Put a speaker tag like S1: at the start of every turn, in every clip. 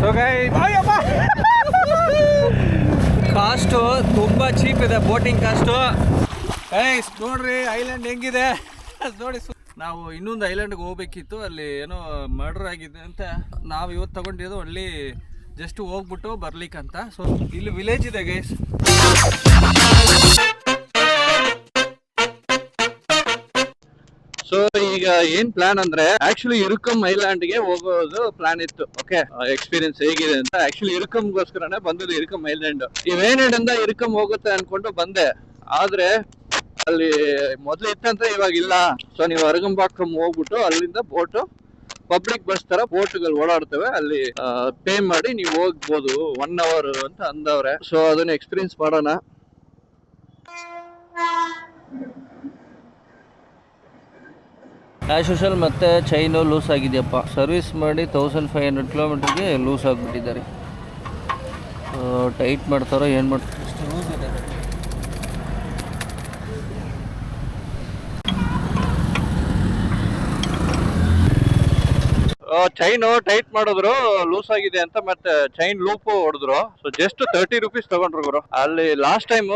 S1: So guys cost ತುಂಬ cheap ಇದೆ boating cost. Guys ನೋಡ್ರಿ ಐಲ್ಯಾಂಡ್ ಹೆಂಗಿದೆ ನೋಡಿ. ನಾವು ಇನ್ನೊಂದು ಐಲ್ಯಾಂಡ್ಗೆ ಹೋಗ್ಬೇಕಿತ್ತು, ಅಲ್ಲಿ ಏನೋ ಮರ್ಡರ್ ಆಗಿದೆ ಅಂತ ನಾವು ಇವತ್ತು ತಗೊಂಡಿರೋದು ಅಲ್ಲಿ ಜಸ್ಟ್ ಹೋಗ್ಬಿಟ್ಟು ಬರ್ಲಿಕ್ಕಂತ. ಸೊ ಇಲ್ಲಿ ವಿಲೇಜ್ ಇದೆ ಗೈಸ್. ಸೊ ಈಗ ಏನ್ ಪ್ಲಾನ್ ಅಂದ್ರೆ ಆಕ್ಚುಲಿ ಇರುಕಮ್ ಐಲ್ಯಾಂಡ್ ಗೆ ಹೋಗೋದು ಪ್ಲಾನ್ ಇತ್ತು. ಓಕೆ, ಎಕ್ಸ್ಪೀರಿಯನ್ಸ್ ಹೇಗಿದೆ ಅಂತ. ಆಕ್ಚುಲಿ ಇರುಕಮ್ಗೋಸ್ಕರನೇ ಬಂದದ್ದು ಇರುಕಮ್ ಐಲ್ಯಾಂಡ್. ಇವೇನಿಂದ ಇರುಕಮ್ ಹೋಗುತ್ತೆ ಅನ್ಕೊಂಡು ಬಂದೆ, ಆದ್ರೆ ಅಲ್ಲಿ ಮೊದ್ಲು ಇತ್ತಂತ ಇವಾಗ ಇಲ್ಲ. ಸೊ ನೀವು ಅರಗಂಬಾಕಂ ಹೋಗ್ಬಿಟ್ಟು ಅಲ್ಲಿಂದ ಬೋಟ್ ಪಬ್ಲಿಕ್ ಬಸ್ ತರ ಬೋಟ್ಗಳು ಓಡಾಡ್ತವೆ, ಅಲ್ಲಿ ಪೇ ಮಾಡಿ ನೀವು ಹೋಗ್ಬೋದು 1 hour ಅಂತ ಅಂದವ್ರೆ. ಸೊ ಅದನ್ನ ಎಕ್ಸ್ಪೀರಿಯನ್ಸ್ ಮಾಡೋಣ. ಆಸ್ ಯೂಶುವಲ್ ಮತ್ತೆ ಚೈನು ಲೂಸ್ ಆಗಿದೆಯಪ್ಪ. ಸರ್ವಿಸ್ ಮಾಡಿ 1500 ಕಿಲೋಮೀಟರ್ಗೆ ಲೂಸ್ ಆಗಿಬಿಟ್ಟಿದ್ದಾರೆ. ಟೈಟ್ ಮಾಡ್ತಾರೋ ಏನು ಮಾಡ್ತಾರೋ, ಅಷ್ಟು ಲೂಸ್ ಇದೆ. ಚೈನು ಟೈಟ್ ಮಾಡಿದ್ರು, ಲೂಸ್ ಆಗಿದೆ ಅಂತ ಮತ್ತೆ ಚೈನ್ ಲೂಪ್ ಹೊಡೆದ್ರು. ಸೊ ಜಸ್ಟ್ 30 rupees ತಗೊಂಡ್ರು ಗುರು. ಅಲ್ಲಿ ಲಾಸ್ಟ್ ಟೈಮ್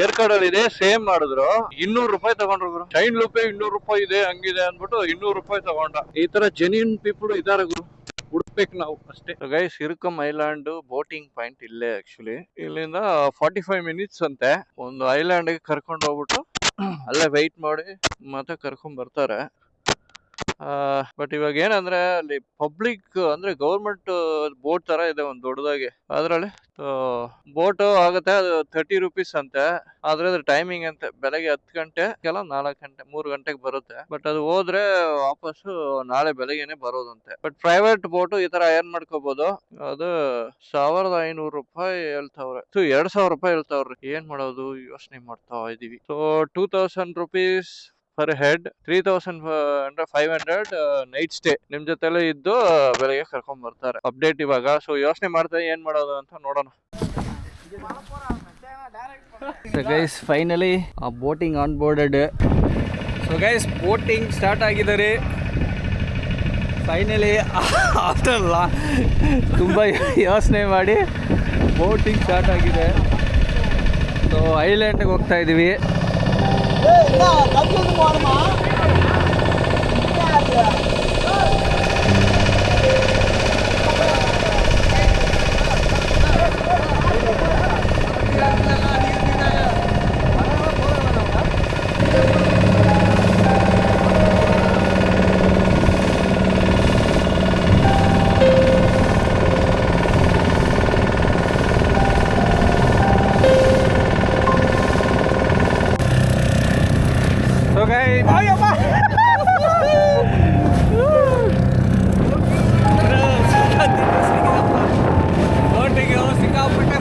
S1: ಏರ್ ಕಾರ್ಡ್ ಅಲ್ಲಿ ಇದೆ, ಸೇಮ್ ಮಾಡಿದ್ರು, 200 ರೂಪಾಯಿ ತಗೊಂಡ್ರು ಗುರು. ಚೈನ್ ಲೂಪೇ 200 ರೂಪಾಯಿ ಇದೆ, ಹಂಗಿದೆ ಅಂದ್ಬಿಟ್ಟು 200 ರೂಪಾಯಿ ತಗೊಂಡ. ಈ ತರ ಜೆನ್ಯೂನ್ ಪೀಪಲ್ ಇದಾರೆ ಗುರು, ಹುಡುಕ್ಬೇಕು ನಾವು ಅಷ್ಟೇ. ಗೈಸ್ ಇರುಕಮ್ ಐಲ್ಯಾಂಡ್ ಬೋಟಿಂಗ್ ಪಾಯಿಂಟ್ ಇಲ್ಲೇ. ಆಕ್ಚುಲಿ ಇಲ್ಲಿಂದ 45 minutes ಅಂತೆ. ಒಂದು ಐಲ್ಯಾಂಡ್ ಗೆ ಕರ್ಕೊಂಡು ಹೋಗ್ಬಿಟ್ಟು ಅಲ್ಲೇ ವೆಯ್ಟ್ ಮಾಡಿ ಮತ್ತೆ ಕರ್ಕೊಂಡ್ ಬರ್ತಾರೆ. ಬಟ್ ಇವಾಗ ಏನಂದ್ರೆ ಅಲ್ಲಿ ಪಬ್ಲಿಕ್ ಅಂದ್ರೆ ಗೌರ್ಮೆಂಟ್ ಬೋಟ್ ತರ ಇದೆ ಒಂದು ದೊಡ್ಡದಾಗಿ. ಅದ್ರಲ್ಲಿ ಬೋಟ್ ಆಗುತ್ತೆ, ಅದು 30 rupees ಅಂತೆ. ಆದ್ರೆ ಅದ್ರ ಟೈಮಿಂಗ್ ಅಂತೆ ಬೆಳಗ್ಗೆ 10 ಗಂಟೆ 4 ಗಂಟೆ 3 ಗಂಟೆಗೆ ಬರುತ್ತೆ. ಬಟ್ ಅದು ಹೋದ್ರೆ ವಾಪಸ್ಸು ನಾಳೆ ಬೆಳಗ್ಗೆನೆ ಬರೋದಂತೆ. ಬಟ್ ಪ್ರೈವೇಟ್ ಬೋಟ್ ಈ ತರ ಏನ್ ಮಾಡ್ಕೋಬಹುದು. ಅದು 1500 ರೂಪಾಯಿ ಹೇಳ್ತಾವ್ರೆ. 2000 ರೂಪಾಯಿ ಹೇಳ್ತಾವ್ರಿ. ಏನ್ ಮಾಡೋದು ಯೋಚನೆ ಮಾಡ್ತಾ ಇದೀವಿ. So 2000 rupees per head, 3500 night stay. ನಿಮ್ ಜೊತೆಲೆ ಇದ್ದು ಬೆಳಗ್ಗೆ ಕರ್ಕೊಂಡ್ ಬರ್ತಾರೆ. ಅಪ್ಡೇಟ್ ಇವಾಗ. ಸೊ ಯೋಚನೆ ಮಾಡ್ತಾ ಏನ್ ಮಾಡೋದು ಅಂತ ನೋಡೋಣ. So guys finally boating on boarded. So guys boating start ಆಗಿದ್ದಾರೆ ಫೈನಲಿ. ಆಫ್ಟರ್ ತುಂಬ ಯೋಚನೆ ಮಾಡಿ ಬೋಟಿಂಗ್ ಸ್ಟಾರ್ಟ್ ಆಗಿದೆ. ಸೊ ಐಲ್ಯಾಂಡ್ಗೆ ಹೋಗ್ತಾ ಇದೀವಿ.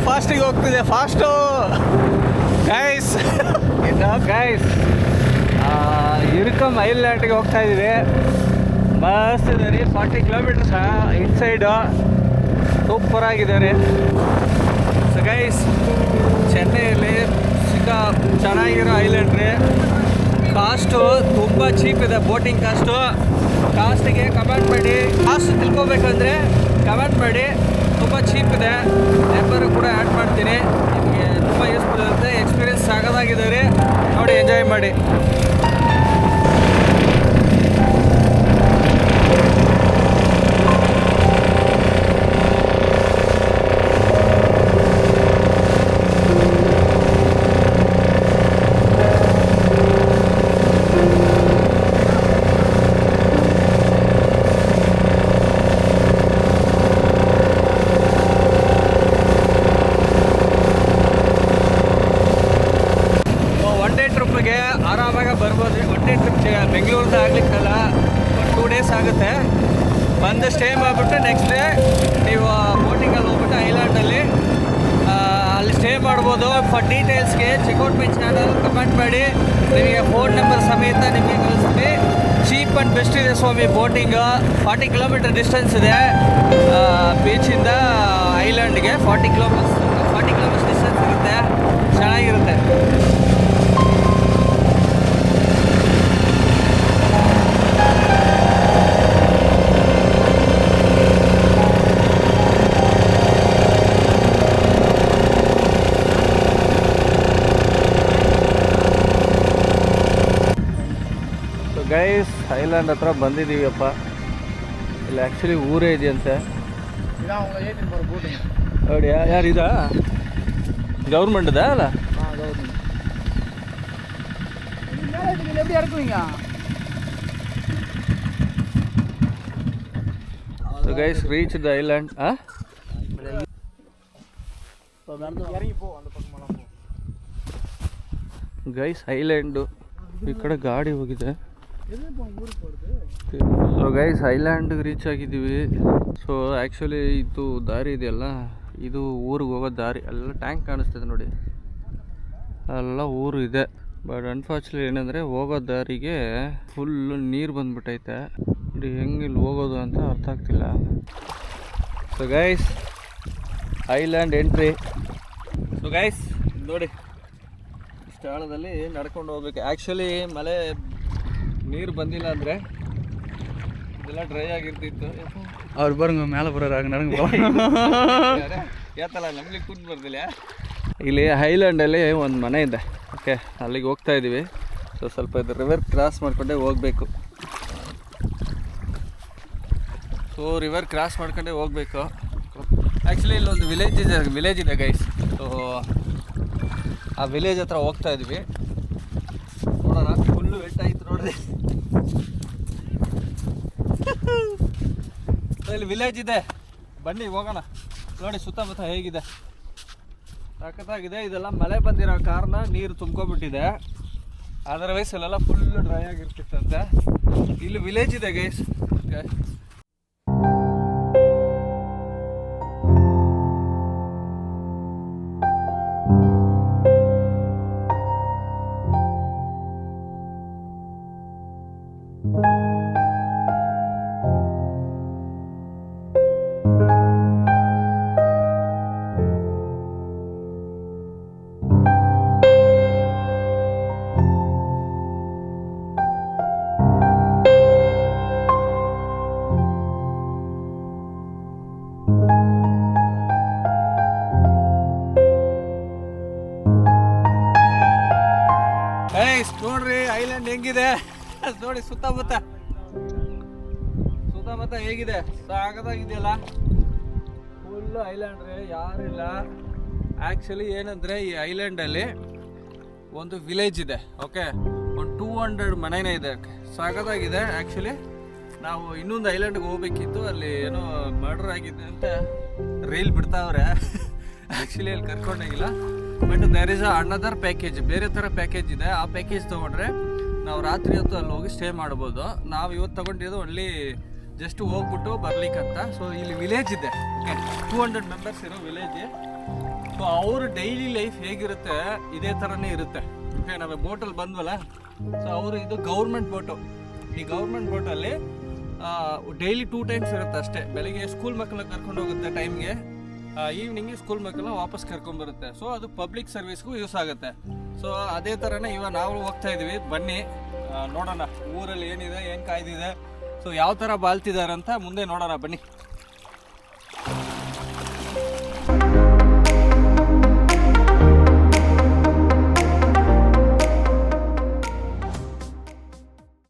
S1: ಫಾಸ್ಟಿಗೆ ಹೋಗ್ತಿದೆ, ಫಾಸ್ಟು ಗೈಸ್. ಇನ್ನು ಗೈಸ್ ಇರುಕಮ್ ಐಲ್ಯಾಂಡ್ಗೆ ಹೋಗ್ತಾ ಇದ್ದೀವಿ. ಮಸ್ತ್ ಇದೆ ರೀ, 40 kilometers ಇನ್ಸೈಡು. ಸೂಪರ್ ಆಗಿದೆ ರೀ. ಸೊ ಗೈಸ್ ಚೆನ್ನೈಯಲ್ಲಿ ಚೆನ್ನಾಗಿರೋ ಐಲ್ಯಾಂಡ್ ರೀ. ಕಾಸ್ಟು ತುಂಬ ಚೀಪ್ ಇದೆ ಬೋಟಿಂಗ್ ಕಾಸ್ಟು. ಕಾಸ್ಟಿಗೆ ಕಮೆಂಟ್ ಮಾಡಿ, ಕಾಸ್ಟ್ ತಿಳ್ಕೊಬೇಕಂದ್ರೆ ಕಮೆಂಟ್ ಮಾಡಿ. ತುಂಬ ಚೀಪ್ ಇದೆ. ನಂಬರ್ ಕೂಡ ಆ್ಯಡ್ ಮಾಡ್ತೀನಿ, ನಿಮಗೆ ತುಂಬ ಯೂಸ್ಫುಲ್ ಇರುತ್ತೆ. ಎಕ್ಸ್ಪೀರಿಯನ್ಸ್ ಆಗೋದಾಗಿದೆ ರೀ, ನೋಡಿ ಎಂಜಾಯ್ ಮಾಡಿ. ಆರಾಮಾಗಿ ಬರ್ಬೋದು. ಒನ್ ಡೇ ಟ್ರಿಪ್ ಬೆಂಗಳೂರಿಂದ ಆಗ್ಲಿಕ್ಕಲ್ಲ, 2 days ಆಗುತ್ತೆ. ಬಂದು ಸ್ಟೇ ಮಾಡಿಬಿಟ್ಟು ನೆಕ್ಸ್ಟ್ ಡೇ ನೀವು ಬೋಟಿಂಗಲ್ಲಿ ಹೋಗ್ಬಿಟ್ಟು ಐಲ್ಯಾಂಡಲ್ಲಿ ಅಲ್ಲಿ ಸ್ಟೇ ಮಾಡ್ಬೋದು. ಫಾರ್ ಡೀಟೇಲ್ಸ್ಗೆ ಚೆಕ್ಔಟ್ ಮೈ ಚಾನಲ್ ಕಮೆಂಟ್ ಮಾಡಿ, ನಿಮಗೆ ಫೋನ್ ನಂಬರ್ ಸಮೇತ ನಿಮಗೆ ಕಳಿಸ್ತೀನಿ. ಚೀಪ್ ಆ್ಯಂಡ್ ಬೆಸ್ಟ್ ಇದೆ ಸ್ವಾಮಿ ಬೋಟಿಂಗ್. 40 kilometer ಡಿಸ್ಟೆನ್ಸ್ ಇದೆ ಬೀಚಿಂದ ಐಲ್ಯಾಂಡ್ಗೆ. 40 kilometers ಡಿಸ್ಟೆನ್ಸ್ ಇರುತ್ತೆ, ಚೆನ್ನಾಗಿರುತ್ತೆ. ಐಲ್ಯಾಂಡ್ ಹತ್ರ ಬಂದಿದ್ದೀವಪ್ಪ. ಇಲ್ಲಿ ಆ್ಯಕ್ಚುಲಿ ಊರೇ ಇದೆಯಂತೆ ನೋಡಿ. ಯಾರು ಇದಾ ಗೌರ್ಮೆಂಟ್ದಾ ಅಲ್ಲ? So guys, reach the island. Guys island ಈ ಕಡೆ ಗಾಡಿ ಹೋಗಿದೆ. ಸೊ ಗೈಸ್ ಐಲ್ಯಾಂಡ್ಗೆ ರೀಚ್ ಆಗಿದ್ದೀವಿ. ಸೊ ಆ್ಯಕ್ಚುಲಿ ಇದು ದಾರಿ ಇದೆಯಲ್ಲ, ಇದು ಊರಿಗೆ ಹೋಗೋ ದಾರಿ. ಎಲ್ಲ ಟ್ಯಾಂಕ್ ಕಾಣಿಸ್ತದೆ ನೋಡಿ, ಎಲ್ಲ ಊರು ಇದೆ. ಬಟ್ ಅನ್ಫಾರ್ಚುನೇಟ್ ಏನಂದರೆ ಹೋಗೋ ದಾರಿಗೆ ಫುಲ್ಲು ನೀರು ಬಂದ್ಬಿಟ್ಟೈತೆ. ಇದು ಹೆಂಗೆ ಇಲ್ಲಿ ಹೋಗೋದು ಅಂತ ಅರ್ಥ ಆಗ್ತಿಲ್ಲ. So guys island entry. So guys ನೋಡಿ, ಇಷ್ಟು ಆಳದಲ್ಲಿ ನಡ್ಕೊಂಡು ಹೋಗ್ಬೇಕು. ಆ್ಯಕ್ಚುಲಿ ಮಳೆ ನೀರು ಬಂದಿಲ್ಲ ಅಂದರೆ ಇದೆಲ್ಲ ಡ್ರೈ ಆಗಿರ್ತಿತ್ತು.
S2: ಅವ್ರು ಬರಂಗ ಮೇಲೆ ಬರೋರಾಗ ನನಗೆ
S1: ಯಾತಲ್ಲ ನಮಗೆ ಕೂತ್ ಬರ್ದಿಲ್ಲ. ಇಲ್ಲಿ ಐಲ್ಯಾಂಡಲ್ಲಿ ಒಂದು ಮನೆ ಇದೆ. ಓಕೆ, ಅಲ್ಲಿಗೆ ಹೋಗ್ತಾ ಇದ್ದೀವಿ. ಸೊ ಸ್ವಲ್ಪ ಇದು ರಿವರ್ ಕ್ರಾಸ್ ಮಾಡಿಕೊಂಡೇ ಹೋಗಬೇಕು. ಸೊ ರಿವರ್ ಕ್ರಾಸ್ ಮಾಡ್ಕೊಂಡೇ ಹೋಗಬೇಕು. ಆ್ಯಕ್ಚುಲಿ ಇಲ್ಲೊಂದು ವಿಲೇಜ್ ಇದೆ ಗೈಸ್. ಸೊ ಆ ವಿಲೇಜ್ ಹತ್ರ ಹೋಗ್ತಾ ಇದ್ವಿ. ನೋಡೋಣ, ಫುಲ್ಲು ವೆಟ್ ಆಯ್ತು ನೋಡ್ರಿ. ಇಲ್ಲಿ ವಿಲೇಜ್ ಇದೆ, ಬನ್ನಿ ಹೋಗೋಣ. ನೋಡಿ ಸುತ್ತಮುತ್ತ ಹೇಗಿದೆ, ಸಖತ್ತಾಗಿದೆ. ಇದೆಲ್ಲ ಮಳೆ ಬಂದಿರೋ ಕಾರಣ ನೀರು ತುಂಬ್ಕೊಬಿಟ್ಟಿದೆ. ಅದರ್ವೈಸ್ ಅಲ್ಲೆಲ್ಲ ಫುಲ್ಲು ಡ್ರೈ ಆಗಿರ್ತಿತ್ತಂತೆ. ಇಲ್ಲಿ ವಿಲೇಜ್ ಇದೆ ಗೈಸ್. ನೋಡ್ರಿ ಐಲ್ಯಾಂಡ್ ಹೆಂಗಿದೆ ನೋಡಿ. ಸುತ್ತಮುತ್ತ ಹೇಗಿದೆ, ಸಾಗದಾಗಿದೆಯಲ್ಲ. ಫುಲ್ಲು ಐಲ್ಯಾಂಡ್ ರೀ, ಯಾರಿಲ್ಲ. ಆ್ಯಕ್ಚುಲಿ ಏನಂದರೆ ಈ ಐಲ್ಯಾಂಡಲ್ಲಿ ಒಂದು ವಿಲೇಜ್ ಇದೆ. ಓಕೆ, ಒಂದು 200 ಮನೆನೇ ಇದೆ. ಸಾಗದಾಗಿದೆ. ಆ್ಯಕ್ಚುಲಿ ನಾವು ಇನ್ನೊಂದು ಐಲ್ಯಾಂಡ್ಗೆ ಹೋಗ್ಬೇಕಿತ್ತು. ಅಲ್ಲಿ ಏನೋ ಮರ್ಡರ್ ಆಗಿದೆ ಅಂತ ರೀಲ್ ಬಿಡ್ತಾವ್ರೆ. ಆ್ಯಕ್ಚುಲಿ ಅಲ್ಲಿ ಕರ್ಕೊಂಡೋಗಿಲ್ಲ. But there is another package, ಬೇರೆ ಥರ ಪ್ಯಾಕೇಜ್ ಇದೆ. ಆ ಪ್ಯಾಕೇಜ್ ತೊಗೊಂಡ್ರೆ ನಾವು ರಾತ್ರಿ ಹೊತ್ತು ಅಲ್ಲಿ ಹೋಗಿ ಸ್ಟೇ ಮಾಡ್ಬೋದು. ನಾವು ಇವತ್ತು ತೊಗೊಂಡಿರೋದು ಒನ್ಲಿ ಜಸ್ಟ್ ಹೋಗ್ಬಿಟ್ಟು ಬರ್ಲಿಕ್ಕಂತ. ಸೊ ಇಲ್ಲಿ ವಿಲೇಜ್ ಇದೆ. ಓಕೆ, 200 ಮೆಂಬರ್ಸ್ ಇರೋ ವಿಲೇಜ್. ಸೊ ಅವ್ರ ಡೈಲಿ ಲೈಫ್ ಹೇಗಿರುತ್ತೆ ಇದೇ ಥರನೇ ಇರುತ್ತೆ. ಓಕೆ, ನಾವು ಬೋಟಲ್ಲಿ ಬಂದ್ವಲ್ಲ. ಸೊ ಅವರು ಇದು ಗೌರ್ಮೆಂಟ್ ಬೋಟು. ಈ ಗೌರ್ಮೆಂಟ್ ಬೋಟಲ್ಲಿ ಡೈಲಿ 2 ಟೈಮ್ಸ್ ಇರುತ್ತೆ ಅಷ್ಟೇ. ಬೆಳಿಗ್ಗೆ ಸ್ಕೂಲ್ ಮಕ್ಕಳನ್ನ ಕರ್ಕೊಂಡು ಹೋಗುತ್ತೆ ಟೈಮ್ಗೆ, ಈವ್ನಿಂಗ್ ಸ್ಕೂಲ್ ಮಕ್ಕಳನ್ನ ವಾಪಸ್ ಕರ್ಕೊಂಡ್ಬರುತ್ತೆ. ಸೊ ಅದು ಪಬ್ಲಿಕ್ ಸರ್ವಿಸ್ಗೂ ಯೂಸ್ ಆಗುತ್ತೆ. ಸೊ ಅದೇ ಥರನೇ ಇವಾಗ ನಾವು ಹೋಗ್ತಾ ಇದ್ದೀವಿ. ಬನ್ನಿ ನೋಡೋಣ ಊರಲ್ಲಿ ಏನಿದೆ, ಏನು ಕಾಯ್ದಿದೆ, ಸೊ ಯಾವ ಥರ ಬಾಳ್ತಿದ್ದಾರೆ ಅಂತ ಮುಂದೆ ನೋಡೋಣ ಬನ್ನಿ.